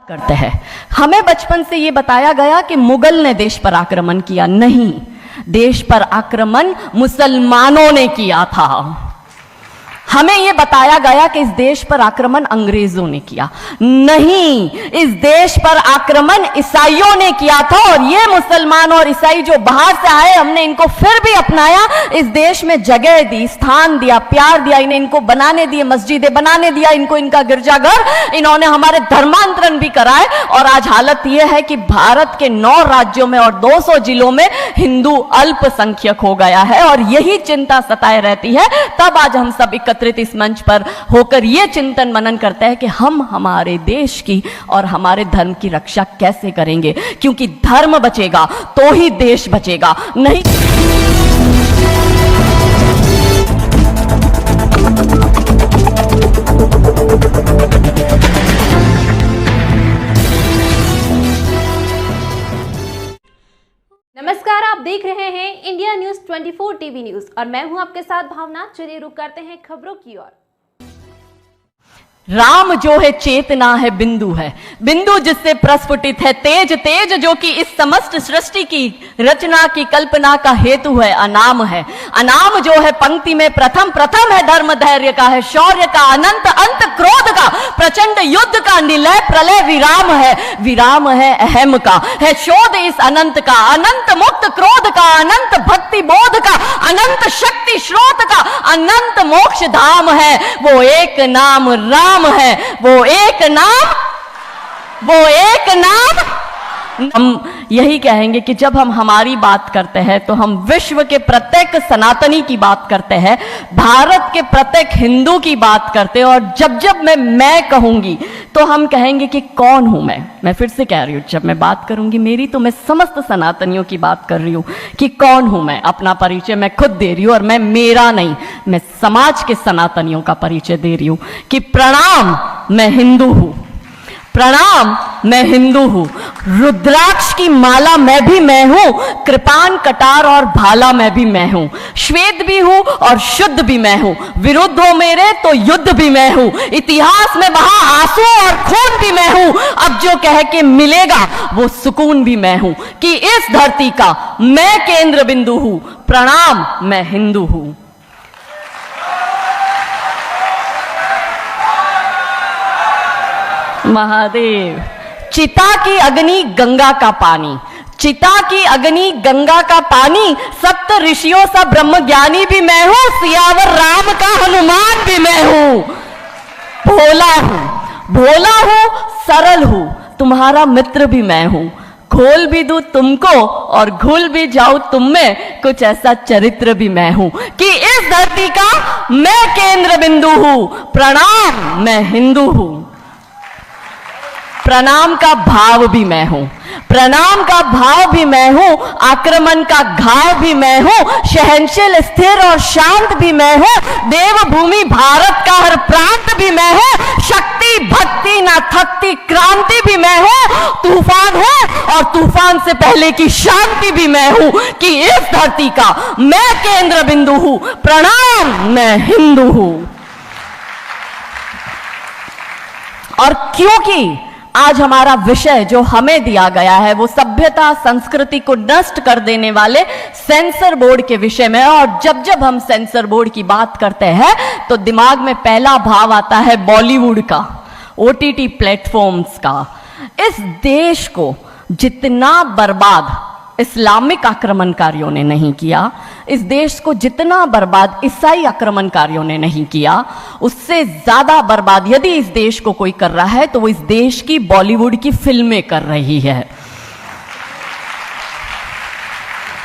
करते हैं। हमें बचपन से ये बताया गया कि मुगल ने देश पर आक्रमण किया, नहीं, देश पर आक्रमण मुसलमानों ने किया था। हमें यह बताया गया कि इस देश पर आक्रमण अंग्रेजों ने किया, नहीं, इस देश पर आक्रमण ईसाइयों ने किया था। और ये मुसलमान और ईसाई जो बाहर से आए, हमने इनको फिर भी अपनाया, इस देश में जगह दी, स्थान दिया, प्यार दिया, इन्हें इनको बनाने दिए, मस्जिदें बनाने दिया, इनको इनका गिरजाघर, इन्होंने हमारे धर्मांतरण भी कराए। और आज हालत यह है कि भारत के 9 राज्यों में और 200 जिलों में हिंदू अल्पसंख्यक हो गया है। और यही चिंता सताए रहती है। तब आज हम सब एकत्रित इस मंच पर होकर यह चिंतन मनन करते हैं कि हम हमारे देश की और हमारे धर्म की रक्षा कैसे करेंगे, क्योंकि धर्म बचेगा तो ही देश बचेगा, नहीं। नमस्कार, आप देख रहे हैं इंडिया न्यूज 24 टीवी न्यूज और मैं हूं आपके साथ भावना। चलिए रुक करते हैं खबरों की ओर। राम जो है चेतना है, बिंदु है, बिंदु जिससे प्रस्फुटित है तेज, तेज जो कि इस समस्त सृष्टि की रचना की कल्पना का हेतु है, अनाम है, अनाम जो है पंक्ति में प्रथम, प्रथम है धर्म धैर्य का, है शौर्य का, अनंत अंत क्रोध का, प्रचंड युद्ध का, निलय प्रलय विराम है, विराम है अहम का, है शोध इस अनंत का, अनंत मुक्त क्रोध का, अनंत भक्ति बोध का, अनंत शक्ति स्रोत का, अनंत मोक्ष धाम है, वो एक नाम राम है, वो एक नाम, वो एक नाम। हम यही कहेंगे कि जब हम हमारी बात करते हैं तो हम विश्व के प्रत्येक सनातनी की बात करते हैं, भारत के प्रत्येक हिंदू की बात करते हैं। और जब जब मैं कहूंगी तो हम कहेंगे कि कौन हूं मैं फिर से कह रही हूं, जब मैं बात करूंगी मेरी, तो मैं समस्त सनातनियों की बात कर रही हूं कि कौन हूं मैं। अपना परिचय मैं खुद दे रही हूं, और मैं मेरा नहीं, मैं समाज के सनातनियों का परिचय दे रही हूं कि प्रणाम, मैं हिंदू हूं, प्रणाम, मैं हिंदू हूं। रुद्राक्ष की माला मैं भी मैं हूं, कृपान कटार और भाला मैं भी मैं हूं, श्वेत भी हूं और शुद्ध भी मैं हूं, विरुद्ध हो मेरे तो युद्ध भी मैं हूं, इतिहास में बहा आंसू और खून भी मैं हूं, अब जो कह के मिलेगा वो सुकून भी मैं हूं, कि इस धरती का मैं केंद्र बिंदु हूं। प्रणाम, मैं हिंदू हूं। महादेव। चिता की अग्नि गंगा का पानी, चिता की अग्नि गंगा का पानी, सप्त ऋषियों सा ब्रह्म ज्ञानी भी मैं हूं, सियावर राम का हनुमान भी मैं हूं। भोला हूं, भोला हूं, सरल हूं, तुम्हारा मित्र भी मैं हूं, खोल भी दूं तुमको और घुल भी जाऊं तुम में, कुछ ऐसा चरित्र भी मैं हूं, कि इस धरती का मैं केंद्र बिंदु हूं। प्रणाम, मैं हिंदू हूं। प्रणाम का भाव भी मैं हूं, प्रणाम का भाव भी मैं हूं, आक्रमण का घाव भी मैं हूं, सहनशील स्थिर और शांत भी मैं हूं, देवभूमि भारत का हर प्रांत भी मैं हूं, शक्ति भक्ति ना थकती क्रांति भी मैं हूं, तूफान है और तूफान से पहले की शांति भी मैं हूं, कि इस धरती का मैं केंद्र बिंदु हूं। प्रणाम, मैं हिंदू हूं। और क्योंकि आज हमारा विषय जो हमें दिया गया है वो सभ्यता संस्कृति को नष्ट कर देने वाले सेंसर बोर्ड के विषय में, और जब जब हम सेंसर बोर्ड की बात करते हैं तो दिमाग में पहला भाव आता है बॉलीवुड का, ओटीटी प्लेटफॉर्म्स का। इस देश को जितना बर्बाद इस्लामिक आक्रमणकारियों ने नहीं किया, इस देश को जितना बर्बाद ईसाई आक्रमणकारियों ने नहीं किया, उससे ज्यादा बर्बाद यदि इस देश को कोई कर रहा है तो वो इस देश की बॉलीवुड की फिल्में कर रही है।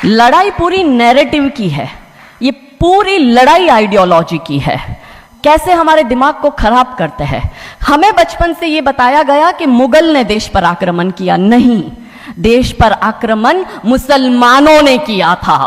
लड़ाई पूरी नैरेटिव की है, ये पूरी लड़ाई आइडियोलॉजी की है। कैसे हमारे दिमाग को खराब करते हैं। हमें बचपन से ये बताया गया कि मुगल ने देश पर आक्रमण किया, नहीं, देश पर आक्रमण मुसलमानों ने किया था।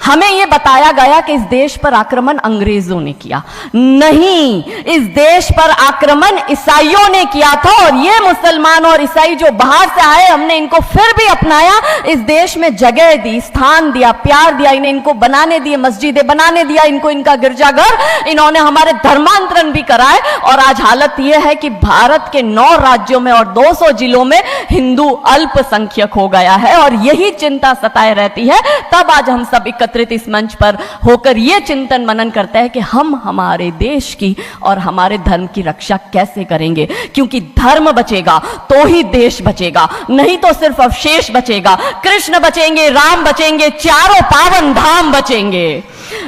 हमें यह बताया गया कि इस देश पर आक्रमण अंग्रेजों ने किया, नहीं, इस देश पर आक्रमण ईसाइयों ने किया था। और ये मुसलमान और ईसाई जो बाहर से आए, हमने इनको फिर भी अपनाया, इस देश में जगह दी, स्थान दिया, प्यार दिया, इन्हें इनको बनाने दिए, मस्जिदें बनाने दिया इनको, इनका गिरजाघर, इन्होंने हमारे धर्मांतरण भी कराए। और आज हालत यह है कि भारत के 9 राज्यों में और 200 जिलों में हिंदू अल्पसंख्यक हो गया है, और यही चिंता सताए रहती है। तब आज हम सब एकत्रित इस मंच पर होकर यह चिंतन मनन करते हैं कि हम हमारे देश की और हमारे धर्म की रक्षा कैसे करेंगे, क्योंकि धर्म बचेगा तो ही देश बचेगा, नहीं तो सिर्फ अवशेष बचेगा। कृष्ण बचेंगे, राम बचेंगे, चारों पावन धाम बचेंगे।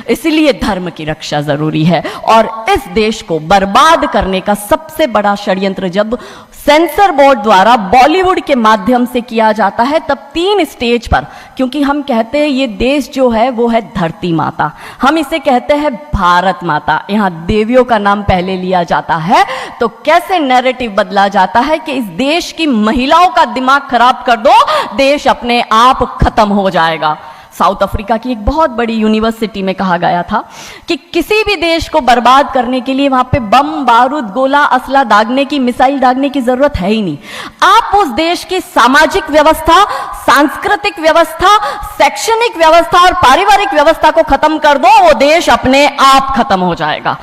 इसलिए धर्म की रक्षा जरूरी है। और इस देश को बर्बाद करने का सबसे बड़ा षड्यंत्र जब सेंसर बोर्ड द्वारा बॉलीवुड के माध्यम से किया जाता है, तब 3 स्टेज पर, क्योंकि हम कहते हैं ये देश जो है वो है धरती माता, हम इसे कहते हैं भारत माता, यहां देवियों का नाम पहले लिया जाता है, तो कैसे नैरेटिव बदला जाता है कि इस देश की महिलाओं का दिमाग खराब कर दो, देश अपने आप खत्म हो जाएगा। साउथ अफ्रीका की एक बहुत बड़ी यूनिवर्सिटी में कहा गया था कि किसी भी देश को बर्बाद करने के लिए वहां पे बम, बारूद, गोला, असला दागने की, मिसाइल दागने की जरूरत है ही नहीं। आप उस देश की सामाजिक व्यवस्था, सांस्कृतिक व्यवस्था, शैक्षणिक व्यवस्था और पारिवारिक व्यवस्था को खत्म कर दो, वो देश अपने आप खत्म हो जाएगा।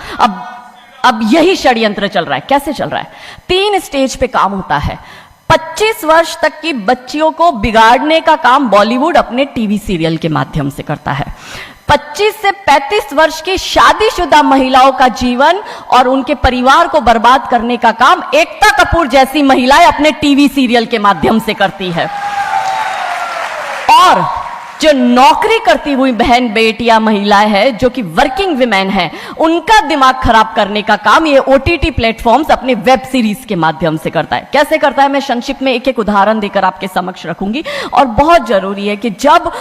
अब यही षड्यंत्र चल रहा है। कैसे चल रहा है? 3 स्टेज पे काम होता है। 25 वर्ष तक की बच्चियों को बिगाड़ने का काम बॉलीवुड अपने टीवी सीरियल के माध्यम से करता है। 25 से 35 वर्ष की शादीशुदा महिलाओं का जीवन और उनके परिवार को बर्बाद करने का काम एकता कपूर जैसी महिलाएं अपने टीवी सीरियल के माध्यम से करती है। और जो नौकरी करती हुई बहन, बेटियां, महिलाएं हैं, जो कि वर्किंग विमेन हैं, उनका दिमाग खराब करने का काम ये ओटीटी प्लेटफॉर्म्स अपने वेब सीरीज के माध्यम से करता है। कैसे करता है, मैं संक्षिप्त में एक एक उदाहरण देकर आपके समक्ष रखूंगी। और बहुत जरूरी है कि जब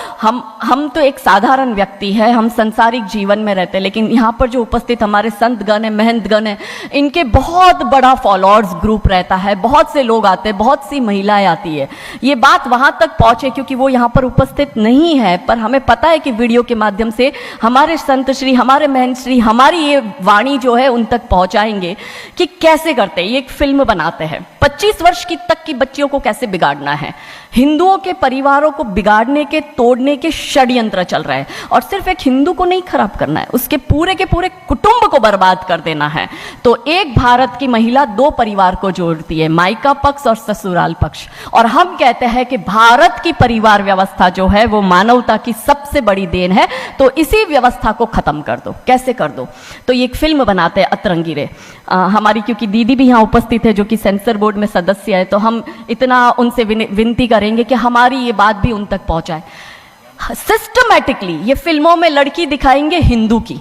हम तो एक साधारण व्यक्ति है, हम संसारिक जीवन में रहते हैं, लेकिन यहां पर जो उपस्थित हमारे संतगण है, महंतगण है, इनके बहुत बड़ा फॉलोअर्स ग्रुप रहता है, बहुत से लोग आते हैं, बहुत सी महिलाएं आती है। ये बात वहां तक पहुंचे क्योंकि वो यहां पर उपस्थित नहीं है, पर हमें पता है कि वीडियो के माध्यम से हमारे संत श्री, हमारे महंत श्री हमारी ये वाणी जो है उन तक पहुंचाएंगे कि कैसे करते हैं। ये एक फिल्म बनाते हैं 25 वर्ष की तक की बच्चियों को कैसे बिगाड़ना है। हिंदुओं के परिवारों को बिगाड़ने के, तोड़ने के षड्यंत्र चल रहा है। और सिर्फ एक हिंदू को नहीं खराब करना है, उसके पूरे के पूरे कुटुंब को बर्बाद कर देना है। तो एक भारत की महिला 2 परिवार को जोड़ती है, मायका पक्ष और ससुराल पक्ष। और हम कहते हैं कि भारत की परिवार व्यवस्था जो है वो मानवता की सबसे बड़ी देन है। तो इसी व्यवस्था को खत्म कर दो। कैसे कर दो? तो ये एक फिल्म बनाते हैं अतरंगी रे। हमारी क्योंकि दीदी भी यहाँ उपस्थित है जो कि सेंसर बोर्ड में सदस्य है, तो हम इतना उनसे विनती करेंगे कि हमारी ये बात भी उन तक पहुंचाए। सिस्टमैटिकली ये फिल्मों में लड़की दिखाएंगे हिंदू की,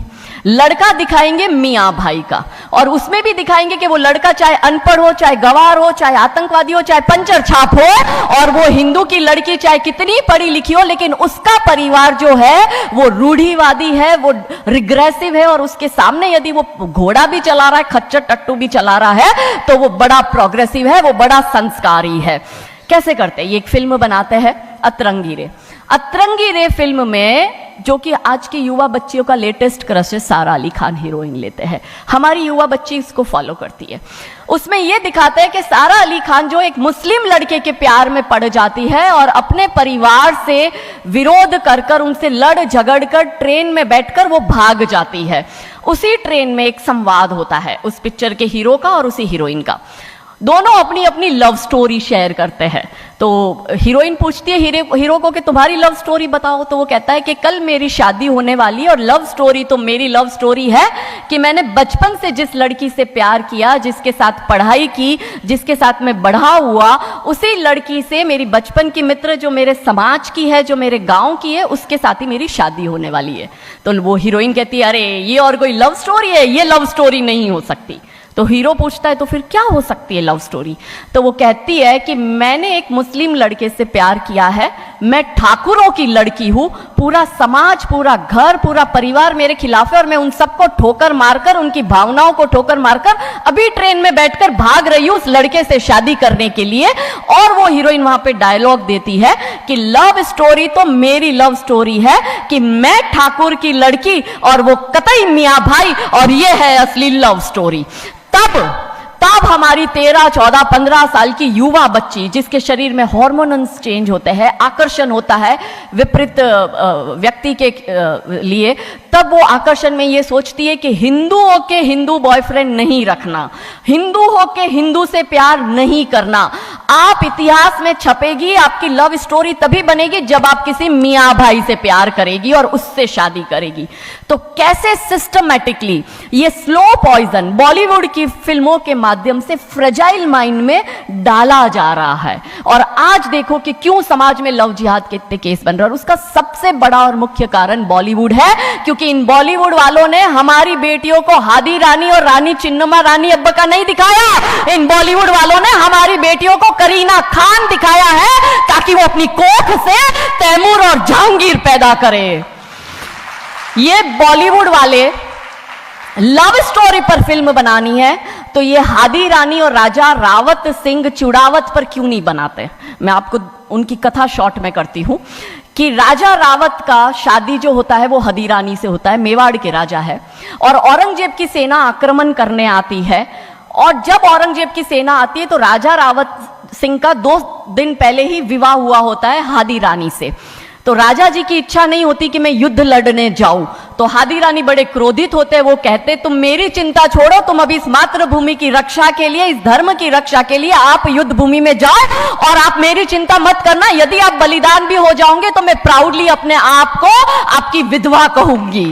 लड़का दिखाएंगे मियाँ भाई का, और उसमें भी दिखाएंगे कि वो लड़का चाहे अनपढ़ हो, चाहे गवार हो, चाहे आतंकवादी हो, चाहे पंचर छाप हो, और वो हिंदू की लड़की चाहे कितनी पढ़ी लिखी हो, लेकिन उसका परिवार जो है वो रूढ़िवादी है, वो रिग्रेसिव है, और उसके सामने यदि वो घोड़ा भी चला रहा है, खच्चर टट्टू भी चला रहा है, तो वो बड़ा प्रोग्रेसिव है, वो बड़ा संस्कारी है। कैसे करते हैं? ये एक फिल्म बनाते हैं अतरंगी रे। अतरंगी रे फिल्म में जो कि आज की युवा बच्चियों का लेटेस्ट क्रश है, सारा अली खान हीरोइन लेते हैं। हमारी युवा बच्ची इसको फॉलो करती है। उसमें यह दिखाते हैं कि सारा अली खान जो एक मुस्लिम लड़के के प्यार में पड़ जाती है और अपने परिवार से विरोध कर उनसे लड़ झगड़ कर ट्रेन में बैठकर वो भाग जाती है। उसी ट्रेन में एक संवाद होता है उस पिक्चर के हीरो का और उसी हीरोइन का। दोनों अपनी अपनी लव स्टोरी शेयर करते हैं। तो हीरोइन पूछती है हीरो को कि तुम्हारी लव स्टोरी बताओ। तो वो कहता है कि कल मेरी शादी होने वाली, और लव स्टोरी तो मेरी लव स्टोरी है कि मैंने बचपन से जिस लड़की से प्यार किया, जिसके साथ पढ़ाई की, जिसके साथ मैं बढ़ा हुआ, उसी लड़की से मेरी बचपन की मित्र जो मेरे समाज की है, जो मेरे गांव की है, उसके साथ ही मेरी शादी होने वाली है। तो वो हीरोइन कहती है अरे ये और कोई लव स्टोरी है, ये लव स्टोरी नहीं हो सकती। तो हीरो पूछता है तो फिर क्या हो सकती है लव स्टोरी? तो वो कहती है कि मैंने एक मुस्लिम लड़के से प्यार किया है, मैं ठाकुरों की लड़की हूं, पूरा समाज, पूरा घर, पूरा परिवार मेरे खिलाफ है और मैं उन सबको ठोकर मारकर, उनकी भावनाओं को ठोकर मारकर अभी ट्रेन में बैठकर भाग रही हूं उस लड़के से शादी करने के लिए। और वो हीरोइन वहां पे डायलॉग देती है कि लव स्टोरी तो मेरी लव स्टोरी है कि मैं ठाकुर की लड़की और वो कतई मियां भाई, और ये है असली लव स्टोरी। तब हमारी 13, 14, 15 साल की युवा बच्ची, जिसके शरीर में हार्मोन्स चेंज होते हैं, आकर्षण होता है विपरीत व्यक्ति के लिए, तब वो आकर्षण में ये सोचती है कि हिंदू होके हिंदू बॉयफ्रेंड नहीं रखना, हिंदू होके हिंदू से प्यार नहीं करना। आप इतिहास में छपेगी, आपकी लव स्टोरी तभी बनेगी जब आप किसी मियां भाई से प्यार करेगी और उससे शादी करेगी। तो कैसे सिस्टमैटिकली ये स्लो पॉइजन बॉलीवुड की फिल्मों के माध्यम से फ्रेजाइल माइंड में डाला जा रहा है। और आज देखो कि क्यों समाज में लव जिहाद के इतने केस बन रहे हैं, और उसका सबसे बड़ा और मुख्य कारण बॉलीवुड है, क्योंकि इन बॉलीवुड वालों ने हमारी बेटियों को हादी रानी और रानी चिन्नमा रानी अब्बा का नहीं दिखाया। इन बॉलीवुड वालों ने हमारी बेटियों को करीना खान दिखाया है ताकि वो अपनी कोख से तैमूर और जहांगीर पैदा करे। ये बॉलीवुड वाले लव स्टोरी पर फिल्म बनानी है तो ये हादी रानी और राजा रावत सिंह चुड़ावत पर क्यों नहीं बनाते? मैं आपको उनकी कथा शॉर्ट में करती हूं कि राजा रावत का शादी जो होता है वो हादी रानी से होता है, मेवाड़ के राजा है, और औरंगजेब की सेना आक्रमण करने आती है। और जब औरंगजेब की सेना आती है तो राजा रावत सिंह का 2 दिन पहले ही विवाह हुआ होता है हादी रानी से। तो राजा जी की इच्छा नहीं होती कि मैं युद्ध लड़ने जाऊं, तो हादी रानी बड़े क्रोधित होते हैं। वो कहते तुम मेरी चिंता छोड़ो, तुम अभी इस मातृभूमि की रक्षा के लिए, इस धर्म की रक्षा के लिए आप युद्ध भूमि में जाओ और आप मेरी चिंता मत करना। यदि आप बलिदान भी हो जाओगे तो मैं प्राउडली अपने आप को आपकी विधवा कहूंगी।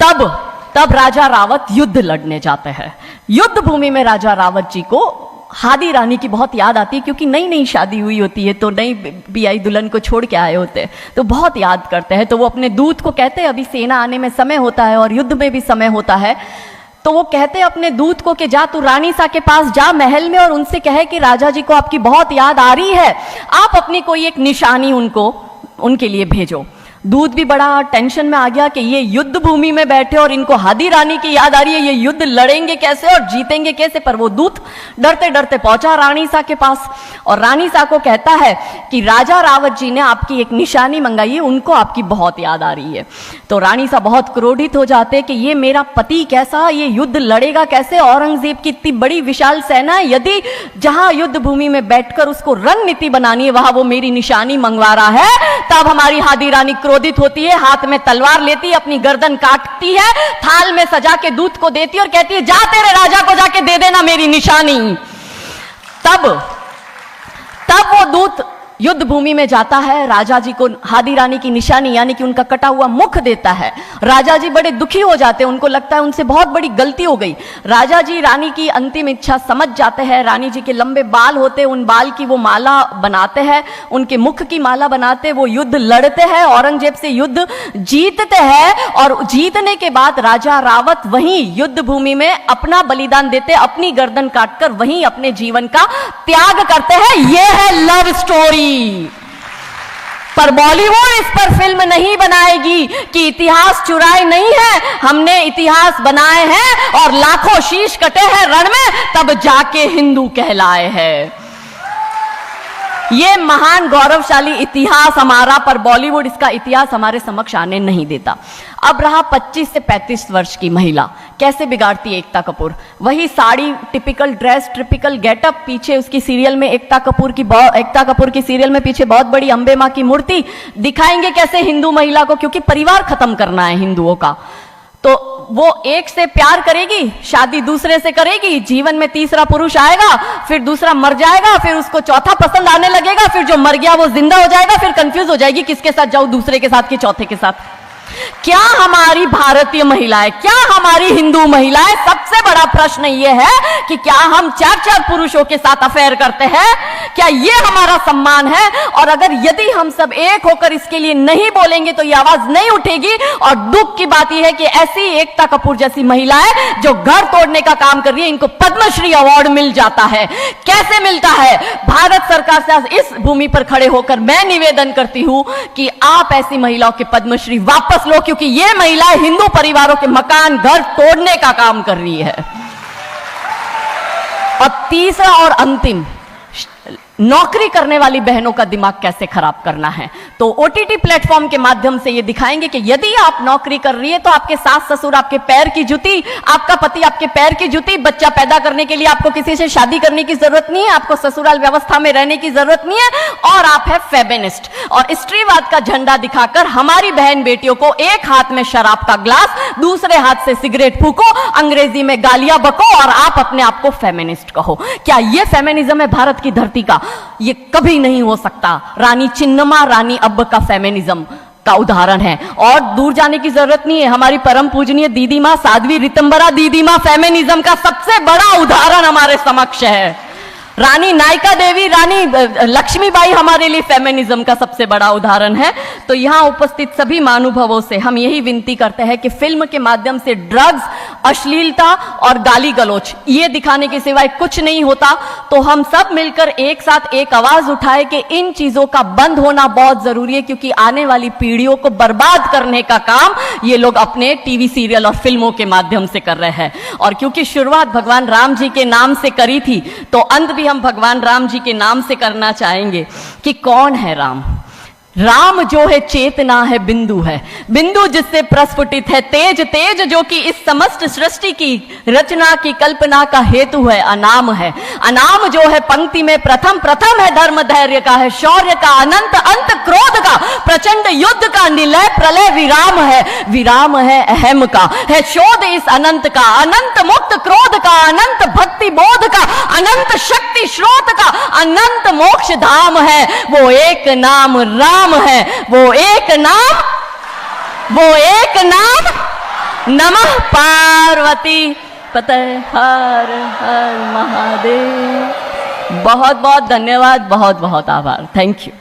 तब राजा रावत युद्ध लड़ने जाते हैं। युद्ध भूमि में राजा रावत जी को हादी रानी की बहुत याद आती है, क्योंकि नई नई शादी हुई होती है तो नई बियाई दुल्हन को छोड़ के आए होते हैं, तो बहुत याद करते हैं। तो वो अपने दूत को कहते हैं, अभी सेना आने में समय होता है और युद्ध में भी समय होता है, तो वो कहते हैं अपने दूत को कि जा तू रानी सा के पास जा महल में और उनसे कहे कि राजा जी को आपकी बहुत याद आ रही है, आप अपनी कोई एक निशानी उनके लिए भेजो। दूत भी बड़ा टेंशन में आ गया कि ये युद्ध भूमि में बैठे और इनको हादी रानी की याद आ रही है, ये युद्ध लड़ेंगे कैसे और जीतेंगे कैसे। पर वो दूत डरते डरते पहुंचा रानी सा के पास और रानी सा को कहता है कि राजा रावत जी ने आपकी एक निशानी मंगाई है, उनको आपकी बहुत याद आ रही है। तो रानी सा बहुत क्रोधित हो जाते कि ये मेरा पति कैसा, ये युद्ध लड़ेगा कैसे, औरंगजेब की इतनी बड़ी विशाल सेना है, यदि जहां युद्ध भूमि में बैठकर उसको रणनीति बनानी है वहां वो मेरी निशानी मंगवा रहा है। तब हमारी हादी रानी क्रोधित होती है, हाथ में तलवार लेती है, अपनी गर्दन काटती है, थाल में सजा के दूत को देती है और कहती है जा तेरे राजा को जाके दे देना मेरी निशानी। तब वो दूत युद्ध भूमि में जाता है, राजा जी को हादी रानी की निशानी यानी कि उनका कटा हुआ मुख देता है। राजा जी बड़े दुखी हो जाते हैं, उनको लगता है उनसे बहुत बड़ी गलती हो गई। राजा जी रानी की अंतिम इच्छा समझ जाते हैं, रानी जी के लंबे बाल होते हैं, उन बाल की वो माला बनाते हैं, उनके मुख की माला बनाते, वो युद्ध लड़ते हैं, औरंगजेब से युद्ध जीतते हैं। और जीतने के बाद राजा रावत वहीं युद्ध भूमि में अपना बलिदान देते, अपनी गर्दन काटकर वहीं अपने जीवन का त्याग करते हैं। यह है लव स्टोरी। पर बॉलीवुड इस पर फिल्म नहीं बनाएगी कि इतिहास चुराए नहीं है, हमने इतिहास बनाए हैं और लाखों शीश कटे हैं रण में, तब जाके हिंदू कहलाए हैं। ये महान गौरवशाली इतिहास हमारा, पर बॉलीवुड इसका इतिहास हमारे समक्ष आने नहीं देता। अब रहा 25 से 35 वर्ष की महिला, कैसे बिगाड़ती है एकता कपूर। वही sari, typical dress, typical getup, पीछे उसकी सीरियल में एकता कपूर की सीरियल में पीछे बहुत बड़ी अंबे मां की मूर्ति। दिखाएंगे कैसे हिंदू महिला को, क्योंकि परिवार खत्म करना है हिंदुओं का। तो वो एक से प्यार करेगी, शादी दूसरे से करेगी, जीवन में तीसरा पुरुष आएगा, फिर दूसरा मर जाएगा, फिर उसको चौथा पसंद आने लगेगा, फिर जो मर गया वो जिंदा हो जाएगा, फिर कंफ्यूज हो जाएगी किसके साथ जाऊं, दूसरे के साथ कि चौथे के साथ। क्या हमारी भारतीय महिलाएं, क्या हमारी हिंदू महिलाएं, सबसे बड़ा प्रश्न यह है कि क्या हम 4-4 पुरुषों के साथ अफेयर करते हैं? क्या यह हमारा सम्मान है? और अगर यदि हम सब एक होकर इसके लिए नहीं बोलेंगे तो यह आवाज नहीं उठेगी। और दुख की बात यह है कि ऐसी एकता कपूर जैसी महिलाएं जो घर तोड़ने का काम कर रही है, इनको पद्मश्री अवार्ड मिल जाता है। कैसे मिलता है? भारत सरकार से इस भूमि पर खड़े होकर मैं निवेदन करती हूं कि आप ऐसी महिलाओं के पद्मश्री वापस लो, क्योंकि ये महिलाएं हिंदू परिवारों के मकान घर तोड़ने का काम कर रही है। और तीसरा और अंतिम, नौकरी करने वाली बहनों का दिमाग कैसे खराब करना है। तो ओटीटी प्लेटफॉर्म के माध्यम से ये दिखाएंगे कि यदि आप नौकरी कर रही है तो आपके सास ससुर आपके पैर की जूती, आपका पति आपके पैर की जूती। बच्चा पैदा करने के लिए आपको किसी से शादी करने की जरूरत नहीं है, आपको ससुराल व्यवस्था में रहने की जरूरत नहीं है, और आप है फेमिनिस्ट। और स्त्रीवाद का झंडा दिखाकर हमारी बहन बेटियों को एक हाथ में शराब का ग्लास, दूसरे हाथ से सिगरेट फूको, अंग्रेजी में गालियां बको और आप अपने आप को फेमिनिस्ट कहो। क्या यह फेमिनिज्म है भारत की धरती का? ये कभी नहीं हो सकता। रानी चिन्नमा, रानी अब्ब का फेमिनिज्म का उदाहरण है। और दूर जाने की जरूरत नहीं है, हमारी परम पूजनीय दीदी मां साध्वी रितंबरा दीदी मां फेमिनिज्म का सबसे बड़ा उदाहरण हमारे समक्ष है। रानी नायका देवी, रानी लक्ष्मीबाई हमारे लिए फेमिनिज्म का सबसे बड़ा उदाहरण है। तो यहां उपस्थित सभी महानुभावों से हम यही विनती करते हैं कि फिल्म के माध्यम से ड्रग्स, अश्लीलता और गाली गलौच ये दिखाने के सिवाय कुछ नहीं होता। तो हम सब मिलकर एक साथ एक आवाज उठाए कि इन चीजों का बंद होना बहुत जरूरी है, क्योंकि आने वाली पीढ़ियों को बर्बाद करने का काम ये लोग अपने टीवी सीरियल और फिल्मों के माध्यम से कर रहे हैं। और क्योंकि शुरुआत भगवान राम जी के नाम से करी थी, तो अंत भी हम भगवान राम जी के नाम से करना चाहेंगे कि कौन है राम। राम जो है चेतना है, बिंदु है, बिंदु जिससे प्रस्फुटित है तेज, तेज जो कि इस समस्त सृष्टि की रचना की कल्पना का हेतु है, अनाम है। अनाम जो है पंक्ति में प्रथम, प्रथम है धर्म धैर्य का, है शौर्य का, अनंत अंत क्रोध का, प्रचंड युद्ध का, निलय प्रलय विराम है, विराम है अहम का, है शोध इस अनंत का, अनंत मुक्त क्रोध का, अनंत भक्ति बोध का, अनंत शक्ति स्रोत का, अनंत मोक्ष धाम है। वो एक नाम राम है, वो एक नाम, वो एक नाम, नमः पार्वती पते हर हर महादेव। बहुत बहुत धन्यवाद, बहुत बहुत आभार। Thank you.